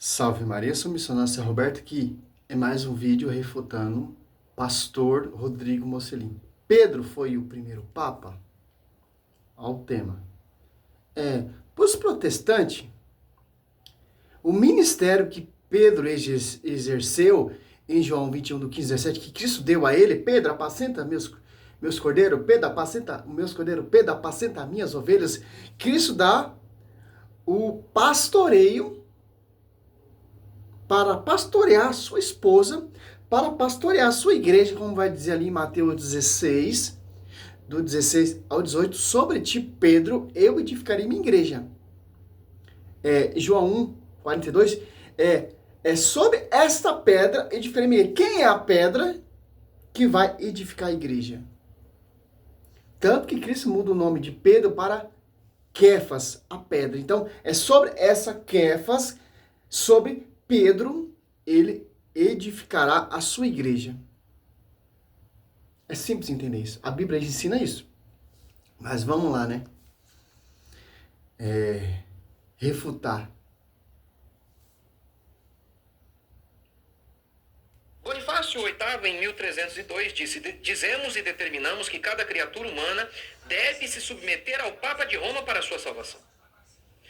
Salve Maria, sou o missionário Sr. Roberto, que é mais um vídeo refutando pastor Rodrigo Mocelin. Pedro foi o primeiro papa? Ao tema. Para os protestantes, o ministério que Pedro exerceu em João 21, do 15 17, que Cristo deu a ele: Pedro, apacenta meus cordeiros, Pedro, apacenta meus cordeiros, Pedro, apacenta minhas ovelhas. Cristo dá o pastoreio para pastorear a sua esposa, para pastorear a sua igreja, como vai dizer ali em Mateus 16, do 16 ao 18, sobre ti, Pedro, eu edificarei minha igreja. João 1, 42, sobre esta pedra edificarei minha igreja. Quem é a pedra que vai edificar a igreja? Tanto que Cristo muda o nome de Pedro para Quefas, a pedra. Então, é sobre essa Quefas, sobre Pedro, ele edificará a sua igreja. É simples entender isso. A Bíblia ensina isso. Mas vamos lá, né? Refutar. Bonifácio VIII, em 1302, disse: dizemos e determinamos que cada criatura humana deve se submeter ao Papa de Roma para a sua salvação.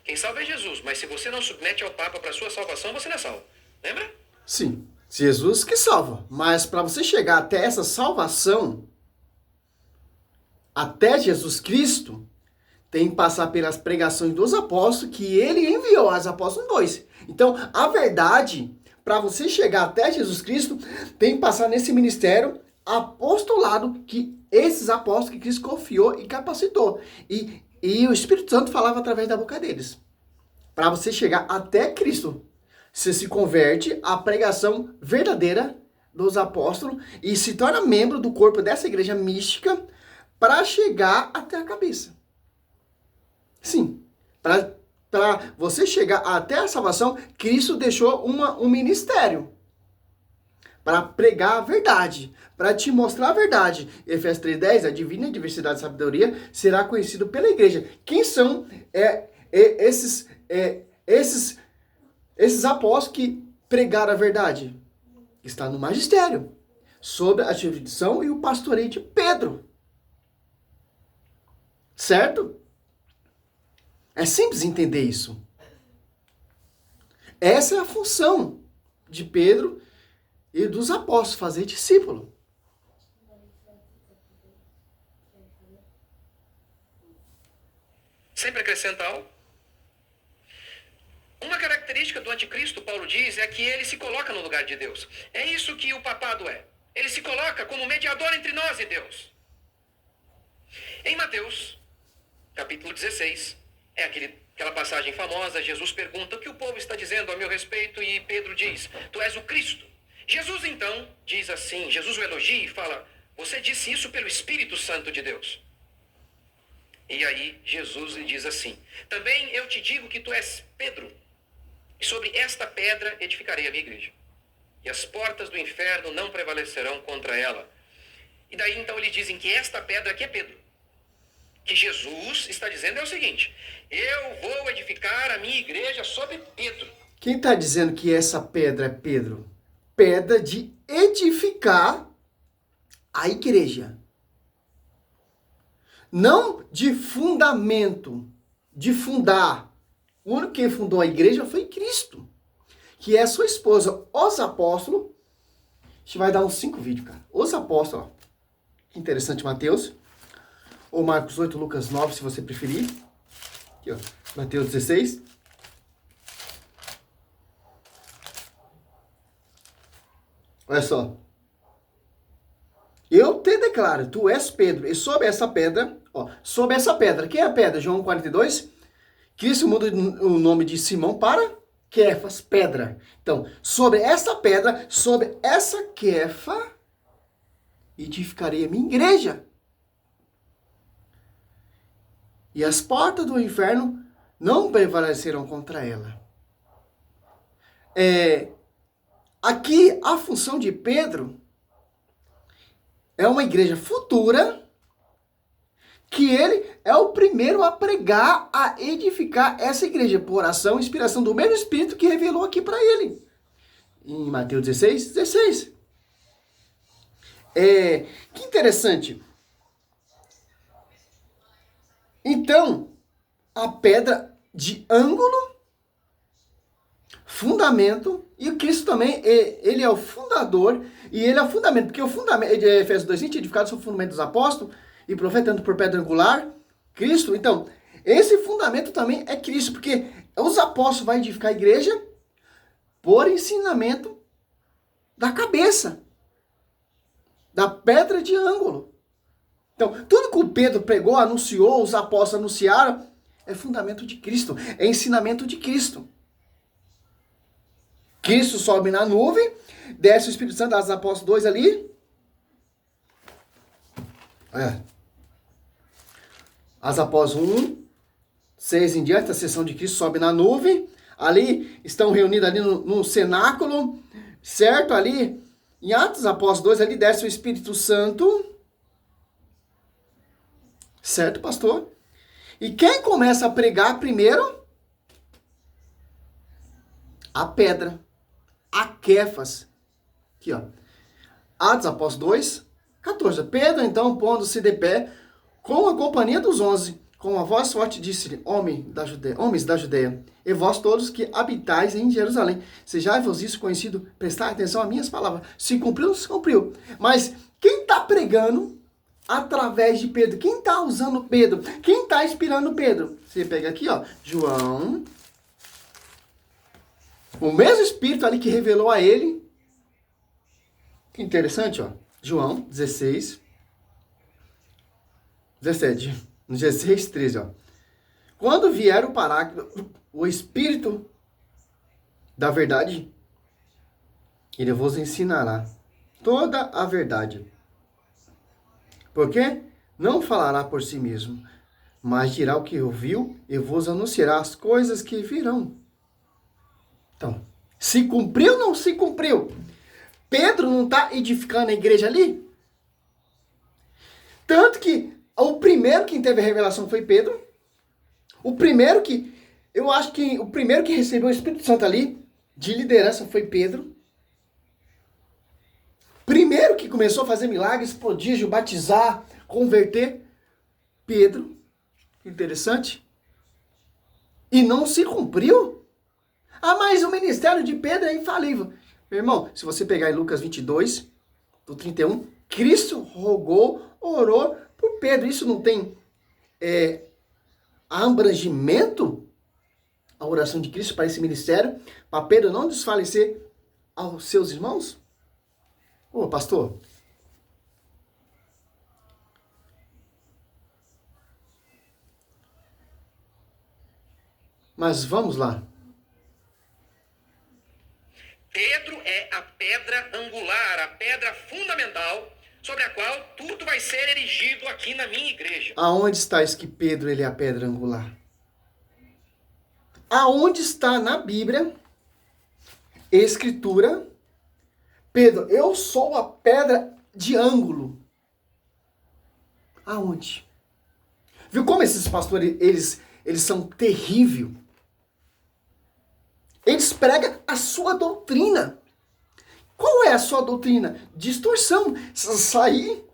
Quem salva é Jesus, mas se você não submete ao Papa para a sua salvação, você não é salvo. Lembra? Sim, Jesus que salva. Mas para você chegar até essa salvação, até Jesus Cristo, tem que passar pelas pregações dos apóstolos, que ele enviou aos apóstolos 2. Então, a verdade, para você chegar até Jesus Cristo, tem que passar nesse ministério apostolado que esses apóstolos que Cristo confiou e capacitou. E o Espírito Santo falava através da boca deles. Para você chegar até Cristo, você se converte à pregação verdadeira dos apóstolos e se torna membro do corpo dessa igreja mística para chegar até a cabeça. Sim, para você chegar até a salvação, Cristo deixou um ministério para pregar a verdade, para te mostrar a verdade. Efésios 3:10, a divina diversidade e sabedoria será conhecido pela igreja. Quem são esses apóstolos que pregaram a verdade? Está no magistério, sob a jurisdição e o pastoreio de Pedro. Certo? É simples entender isso. Essa é a função de Pedro e dos apóstolos, fazer discípulo. Sempre acrescenta algo. Uma característica do anticristo, Paulo diz, é que ele se coloca no lugar de Deus. É isso que o papado é. Ele se coloca como mediador entre nós e Deus. Em Mateus, capítulo 16, aquela passagem famosa, Jesus pergunta: o que o povo está dizendo a meu respeito? E Pedro diz: tu és o Cristo. Jesus então diz assim, Jesus o elogia e fala: você disse isso pelo Espírito Santo de Deus. E aí Jesus lhe diz assim: também eu te digo que tu és Pedro, e sobre esta pedra edificarei a minha igreja, e as portas do inferno não prevalecerão contra ela. E daí então eles dizem que esta pedra aqui é Pedro. Que Jesus está dizendo é o seguinte: eu vou edificar a minha igreja sobre Pedro. Quem está dizendo que essa pedra é Pedro? Pedra de edificar a igreja. Não de fundamento, de fundar. O único que fundou a igreja foi Cristo, que é sua esposa. Os apóstolos, a gente vai dar uns 5 vídeos, cara. Os apóstolos, ó. Que interessante, Mateus. Ou Marcos 8, Lucas 9, se você preferir. Aqui, ó. Mateus 16. Olha só. Eu te declaro, tu és Pedro, e sobre essa pedra, sobre essa pedra, quem é a pedra? João 42, Cristo muda o nome de Simão para Quefas, pedra. Então, sobre essa pedra, sobre essa Quefa, edificarei a minha igreja. E as portas do inferno não prevalecerão contra ela. Aqui, a função de Pedro é uma igreja futura que ele é o primeiro a pregar, a edificar essa igreja, por ação e inspiração do mesmo Espírito que revelou aqui para ele. Em Mateus 16, 16. Que interessante. Então, a pedra de ângulo, fundamento, e o Cristo também, ele é o fundador, e ele é o fundamento, porque o fundamento, Efésios 2:20, edificado sobre o fundamento dos apóstolos, e profetando por pedra angular, Cristo. Então, esse fundamento também é Cristo, porque os apóstolos vão edificar a igreja por ensinamento da cabeça, da pedra de ângulo. Então, tudo que o Pedro pregou, anunciou, os apóstolos anunciaram, é fundamento de Cristo, é ensinamento de Cristo. Cristo sobe na nuvem, desce o Espírito Santo, Atos Apóstolos 2 ali. Atos Apóstolos 1, 6 em diante, a sessão de Cristo sobe na nuvem. Ali, estão reunidos ali no cenáculo, certo? Ali, em Atos Apóstolos 2, ali desce o Espírito Santo. Certo, pastor? E quem começa a pregar primeiro? A pedra. A Quefas. Aqui, ó. Atos Apóstolos 2, 14. Pedro, então, pondo-se de pé, com a companhia dos 11, com a voz forte, disse-lhe, homens da Judeia, e vós todos que habitais em Jerusalém, sejai-vos isso conhecido, prestai atenção às minhas palavras. Se cumpriu, não se cumpriu. Mas quem está pregando através de Pedro? Quem está usando Pedro? Quem está inspirando Pedro? Você pega aqui, ó, João. O mesmo Espírito ali que revelou a ele. Que interessante, ó. João 16. 17. 16, 13, ó. Quando vier o Paráclito, o Espírito da verdade, ele vos ensinará toda a verdade. Porque não falará por si mesmo, mas dirá o que ouviu e vos anunciará as coisas que virão. Então, se cumpriu ou não se cumpriu? Pedro não está edificando a igreja ali? Tanto que o primeiro que teve a revelação foi Pedro. Eu acho que o primeiro que recebeu o Espírito Santo ali, de liderança, foi Pedro. Primeiro que começou a fazer milagres, prodígio, batizar, converter, Pedro. Interessante. E não se cumpriu? Ah, mas o ministério de Pedro é infalível. Meu irmão, se você pegar em Lucas 22, do 31, Cristo rogou, orou por Pedro. Isso não tem abrangimento? A oração de Cristo para esse ministério, para Pedro não desfalecer aos seus irmãos? Ô, pastor, mas vamos lá. Pedro é a pedra angular, a pedra fundamental, sobre a qual tudo vai ser erigido aqui na minha igreja. Aonde está isso que Pedro ele é a pedra angular? Aonde está na Bíblia, Escritura, Pedro, eu sou a pedra de ângulo. Aonde? Viu como esses pastores, eles são terríveis? Eles pregam a sua doutrina. Qual é a sua doutrina? Distorção. Sair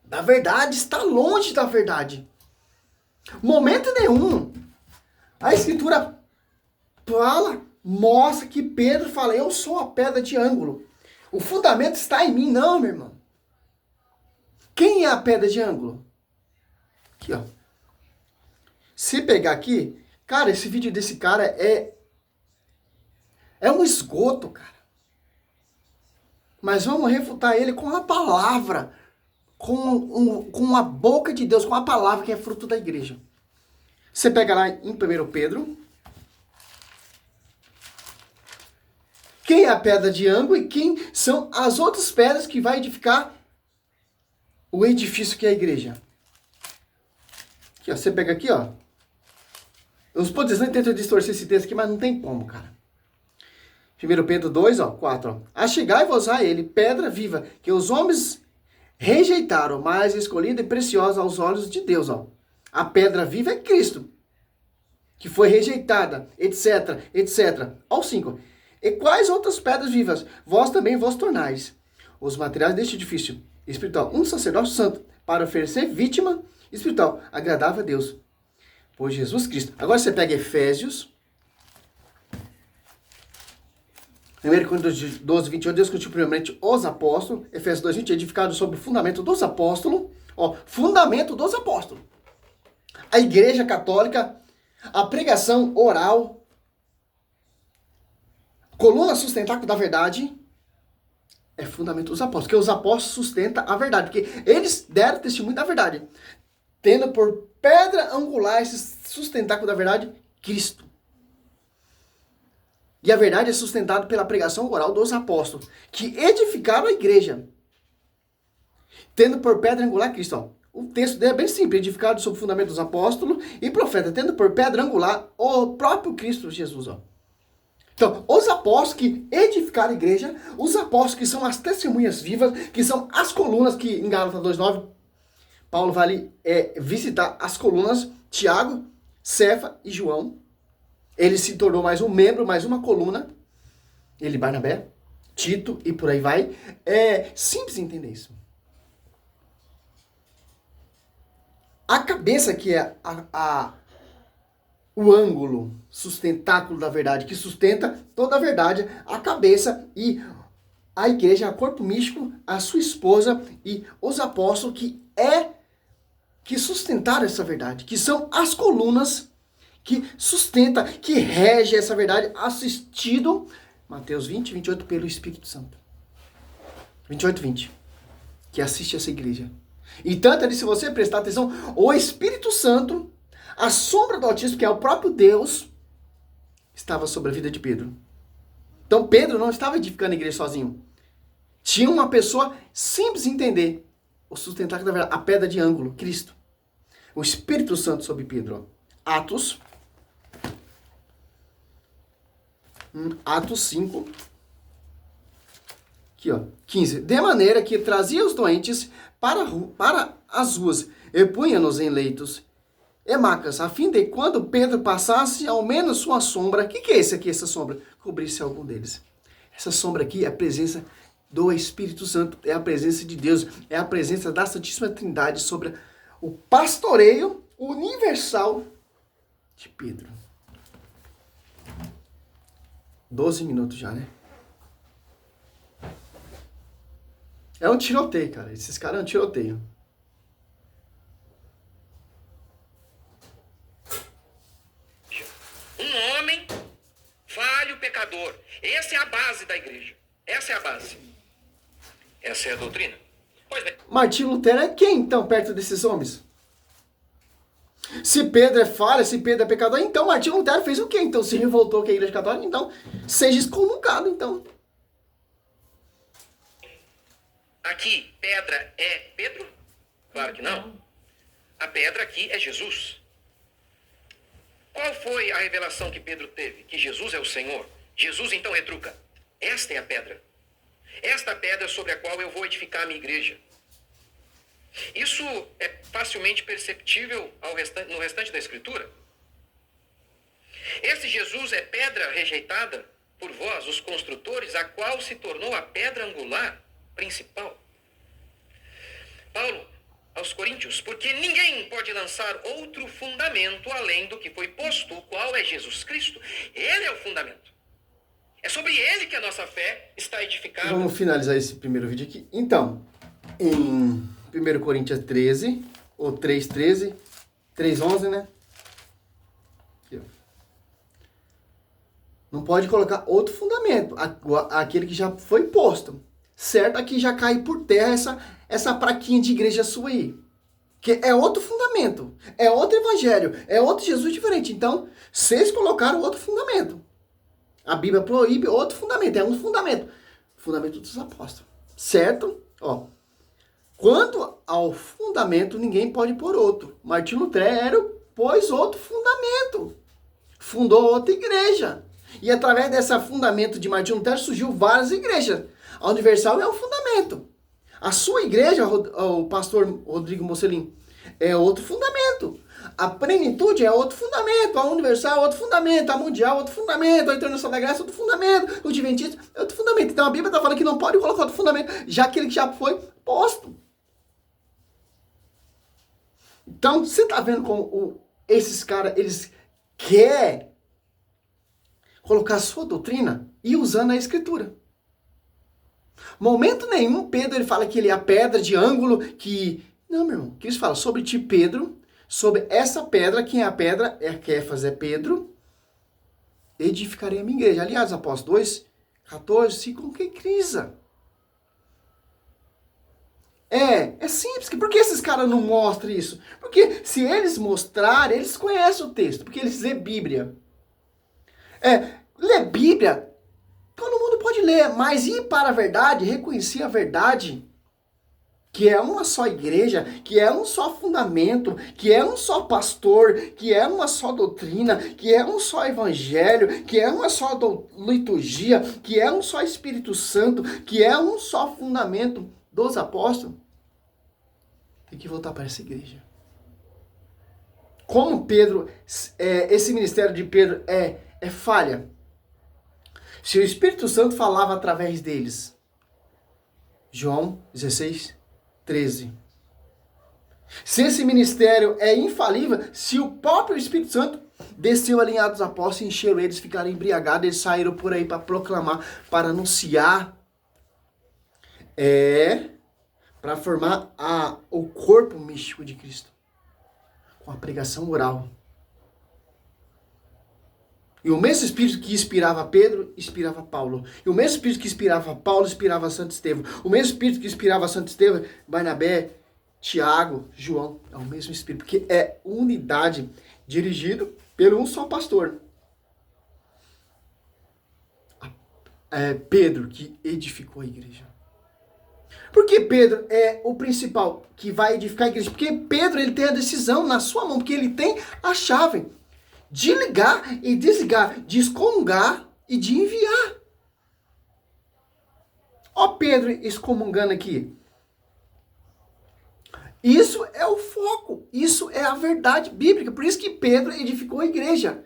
da verdade, está longe da verdade. Momento nenhum. A Escritura fala, mostra que Pedro fala, eu sou a pedra de ângulo. O fundamento está em mim, não, meu irmão. Quem é a pedra de ângulo? Aqui, ó. Se pegar aqui, cara, esse vídeo desse cara é um esgoto, cara. Mas vamos refutar ele com a palavra, com a boca de Deus, com a palavra que é fruto da igreja. Você pega lá em 1 Pedro. Quem é a pedra de ângulo e quem são as outras pedras que vai edificar o edifício que é a igreja? Aqui, ó, você pega aqui, ó. Os protestantes tentam distorcer esse texto aqui, mas não tem como, cara. 1 Pedro 2, ó, 4. Ó. Achegai-vos a ele, pedra viva, que os homens rejeitaram, mas escolhida e preciosa aos olhos de Deus. Ó. A pedra viva é Cristo, que foi rejeitada, etc, etc. Ao 5. E quais outras pedras vivas vós também vos tornais? Os materiais deste edifício espiritual, um sacerdócio santo, para oferecer vítima espiritual, agradável a Deus, por Jesus Cristo. Agora você pega Efésios, 1 Coríntios 12, 28, Deus constituiu primeiramente os apóstolos, Efésios 2, 20, edificado sobre o fundamento dos apóstolos, ó, fundamento dos apóstolos. A igreja católica, a pregação oral, coluna sustentáculo da verdade, é fundamento dos apóstolos, porque os apóstolos sustentam a verdade, porque eles deram testemunho da verdade, tendo por pedra angular esse sustentáculo da verdade, Cristo. E a verdade é sustentada pela pregação oral dos apóstolos, que edificaram a igreja, tendo por pedra angular Cristo. Ó. O texto dele é bem simples, edificado sobre o fundamento dos apóstolos e profeta, tendo por pedra angular o próprio Cristo Jesus. Ó. Então, os apóstolos que edificaram a igreja, os apóstolos que são as testemunhas vivas, que são as colunas, que em Gálatas 2,9, Paulo vai ali visitar as colunas, Tiago, Cefa e João. Ele se tornou mais um membro, mais uma coluna. Ele, Barnabé, Tito e por aí vai. É simples entender isso. A cabeça que é o ângulo, sustentáculo da verdade, que sustenta toda a verdade, a cabeça e a igreja, o corpo místico, a sua esposa e os apóstolos que sustentaram essa verdade, que são as colunas que sustenta, que rege essa verdade, assistido, Mateus 20, 28, pelo Espírito Santo. 28, 20. Que assiste essa igreja. E tanto ali, se você prestar atenção, o Espírito Santo, a sombra do Altíssimo, que é o próprio Deus, estava sobre a vida de Pedro. Então Pedro não estava edificando a igreja sozinho. Tinha uma pessoa simples de entender. O sustentáculo da verdade, a pedra de ângulo, Cristo. O Espírito Santo sobre Pedro. Atos 5, aqui ó, 15. De maneira que trazia os doentes para as ruas e punha-nos em leitos e macas, a fim de quando Pedro passasse, ao menos sua sombra, o que é esse aqui, essa sombra? Cobrisse algum deles. Essa sombra aqui é a presença do Espírito Santo, é a presença de Deus, é a presença da Santíssima Trindade sobre o pastoreio universal de Pedro. 12 minutos já, né? É um tiroteio, cara. Esses caras é um tiroteio. Um homem falho, pecador. Essa é a base da igreja. Essa é a base. Essa é a doutrina. Pois bem. Martinho Lutero é quem, então, perto desses homens? Se Pedro é falha, se Pedro é pecador, então Martinho Lutero fez o quê? Então se revoltou com a igreja católica, então seja excomungado, então. Aqui, pedra é Pedro? Claro que não. A pedra aqui é Jesus. Qual foi a revelação que Pedro teve? Que Jesus é o Senhor. Jesus então retruca. Esta é a pedra. Esta pedra sobre a qual eu vou edificar a minha igreja. Isso é facilmente perceptível no restante da Escritura. Esse Jesus é pedra rejeitada por vós, os construtores, a qual se tornou a pedra angular principal. Paulo, aos Coríntios, porque ninguém pode lançar outro fundamento além do que foi posto, o qual é Jesus Cristo. Ele é o fundamento. É sobre ele que a nossa fé está edificada. Vamos finalizar esse primeiro vídeo aqui. Então, em 1 Coríntios 13, ou 3:13, 3:11, né? Aqui, ó. Não pode colocar outro fundamento, aquele que já foi posto. Certo? Aqui já cai por terra essa plaquinha de igreja sua aí. Que é outro fundamento, é outro evangelho, é outro Jesus diferente. Então, vocês colocaram outro fundamento. A Bíblia proíbe outro fundamento, é um fundamento. Fundamento dos apóstolos. Certo? Ó. Quanto ao fundamento, ninguém pode pôr outro. Martinho Lutero pôs outro fundamento. Fundou outra igreja. E através desse fundamento de Martinho Lutero surgiu várias igrejas. A Universal é um fundamento. A sua igreja, o pastor Rodrigo Mocelin, é outro fundamento. A plenitude é outro fundamento. A universal é outro fundamento. A mundial é outro fundamento. A internacional da graça é outro fundamento. O adventista é outro fundamento. Então a Bíblia está falando que não pode colocar outro fundamento, já que ele já foi posto. Então, você está vendo como esses caras, eles querem colocar a sua doutrina e usando a escritura. Momento nenhum, Pedro ele fala que ele é a pedra de ângulo, que... Não, meu irmão, que eles falam sobre ti, Pedro, sobre essa pedra, quem é a pedra? É Kéfas, é Pedro, edificarei a minha igreja. Aliás, Apóstolos 2, 14, se concretiza. É simples. Por que esses caras não mostram isso? Porque se eles mostrarem, eles conhecem o texto, porque eles lêem Bíblia. Ler Bíblia, todo mundo pode ler, mas ir para a verdade, reconhecer a verdade, que é uma só igreja, que é um só fundamento, que é um só pastor, que é uma só doutrina, que é um só evangelho, que é uma só liturgia, que é um só Espírito Santo, que é um só fundamento dos apóstolos, tem que voltar para essa igreja. Como Pedro, esse ministério de Pedro é falha. Se o Espírito Santo falava através deles, João 16, 13. Se esse ministério é infalível, se o próprio Espírito Santo desceu ali em Atos dos Apóstolos, encheram eles, ficaram embriagados, eles saíram por aí para proclamar, para anunciar, para formar o corpo místico de Cristo, com a pregação oral. E o mesmo Espírito que inspirava Pedro, inspirava Paulo. E o mesmo Espírito que inspirava Paulo, inspirava Santo Estevão. O mesmo Espírito que inspirava Santo Estevão, Barnabé, Tiago, João. É o mesmo Espírito, porque é unidade, dirigido por um só pastor. É Pedro que edificou a igreja. Por que Pedro é o principal que vai edificar a igreja? Porque Pedro ele tem a decisão na sua mão, porque ele tem a chave de ligar e desligar, de excomungar e de enviar. Ó Pedro excomungando aqui. Isso é o foco, isso é a verdade bíblica. Por isso que Pedro edificou a igreja.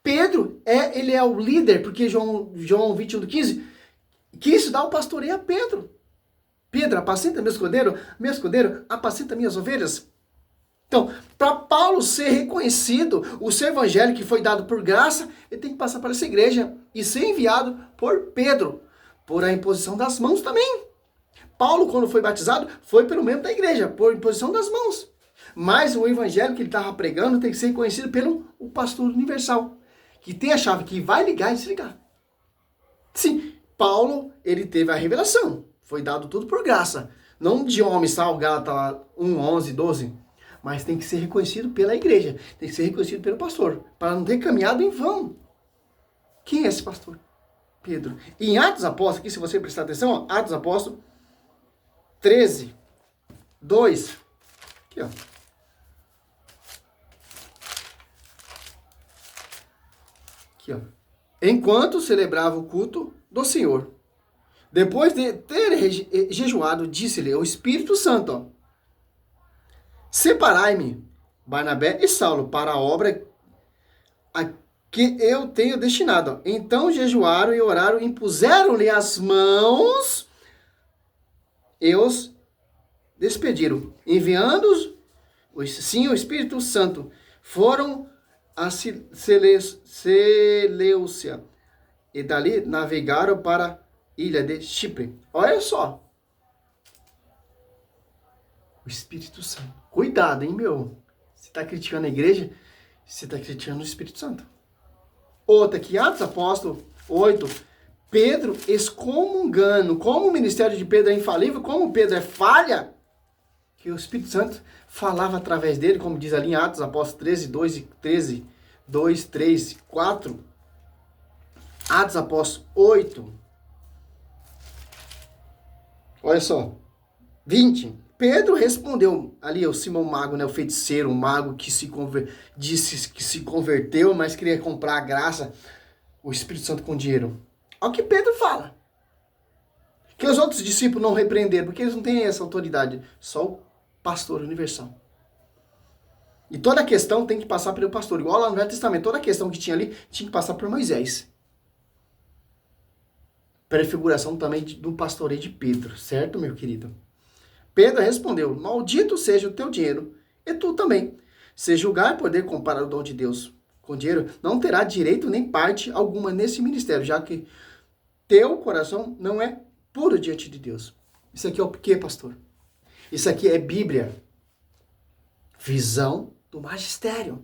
Pedro, ele é o líder, porque João 21:15, quis dar o pastoreio a Pedro. Pedro, apacenta meu escudeiro, apacenta minhas ovelhas. Então, para Paulo ser reconhecido, o seu evangelho que foi dado por graça, ele tem que passar para essa igreja e ser enviado por Pedro, por a imposição das mãos também. Paulo, quando foi batizado, foi pelo membro da igreja, por imposição das mãos. Mas o evangelho que ele estava pregando tem que ser reconhecido pelo pastor universal, que tem a chave que vai ligar e desligar. Sim, Paulo, ele teve a revelação, foi dado tudo por graça, não de homens, tal, Gálatas 1, 11, 12. Mas tem que ser reconhecido pela igreja. Tem que ser reconhecido pelo pastor. Para não ter caminhado em vão. Quem é esse pastor? Pedro. E em Atos Apóstolos, aqui se você prestar atenção, ó, Atos Apóstolos 13, 2. Aqui, ó. Aqui, ó. Enquanto celebrava o culto do Senhor, depois de ter jejuado, disse-lhe o Espírito Santo, ó, separai-me, Barnabé e Saulo, para a obra a que eu tenho destinado. Então jejuaram e oraram, impuseram-lhe as mãos e os despediram. Enviando-os, sim, o Espírito Santo, foram a Seleucia e dali navegaram para a ilha de Chipre. Olha só. O Espírito Santo. Cuidado, hein, meu? Você está criticando a igreja, você está criticando o Espírito Santo. Outra aqui, Atos Apóstolos 8. Pedro excomungando. Como o ministério de Pedro é infalível, como Pedro é falha, que o Espírito Santo falava através dele, como diz ali em Atos Apóstolos 13, 2 e 13, 2, 3, 4. Atos Apóstolos 8. Olha só. 20. Pedro respondeu, ali o Simão Mago, né, o feiticeiro, um mago que disse que se converteu, mas queria comprar a graça, o Espírito Santo com dinheiro. Olha o que Pedro fala. Que os outros discípulos não repreenderam, porque eles não têm essa autoridade. Só o pastor universal. E toda questão tem que passar pelo pastor. Igual lá no Velho Testamento, toda questão que tinha ali tinha que passar por Moisés. Prefiguração também do pastoreio de Pedro, certo, meu querido? Pedro respondeu: maldito seja o teu dinheiro, e tu também. Se julgar poder comparar o dom de Deus com dinheiro, não terá direito nem parte alguma nesse ministério, já que teu coração não é puro diante de Deus. Isso aqui é o quê, pastor? Isso aqui é Bíblia. Visão do magistério.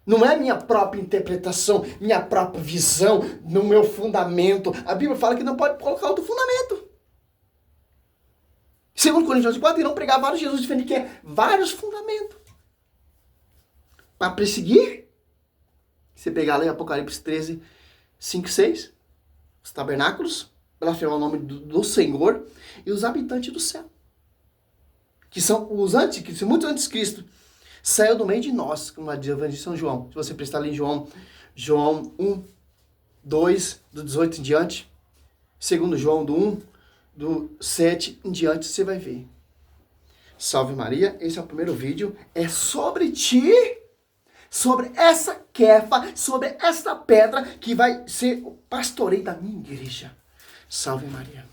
Não é minha própria interpretação, minha própria visão, no meu fundamento. A Bíblia fala que não pode colocar outro fundamento. Segundo Coríntios 4, irão pregar vários Jesus diferentes, que é vários fundamentos. Para perseguir, você pegar lá em Apocalipse 13, 5 e 6, os tabernáculos, blasfemar o nome do Senhor e os habitantes do céu. Que são os anticristos, muitos anticristos. Saiu do meio de nós, como diz o Evangelho de São João. Se você prestar ali em João 1, 2, do 18 em diante, segundo João, do 1, do 7 em diante, você vai ver. Salve Maria, esse é o primeiro vídeo, é sobre ti, sobre essa Kefa, sobre essa pedra que vai ser o pastoreio da minha igreja. Salve Maria.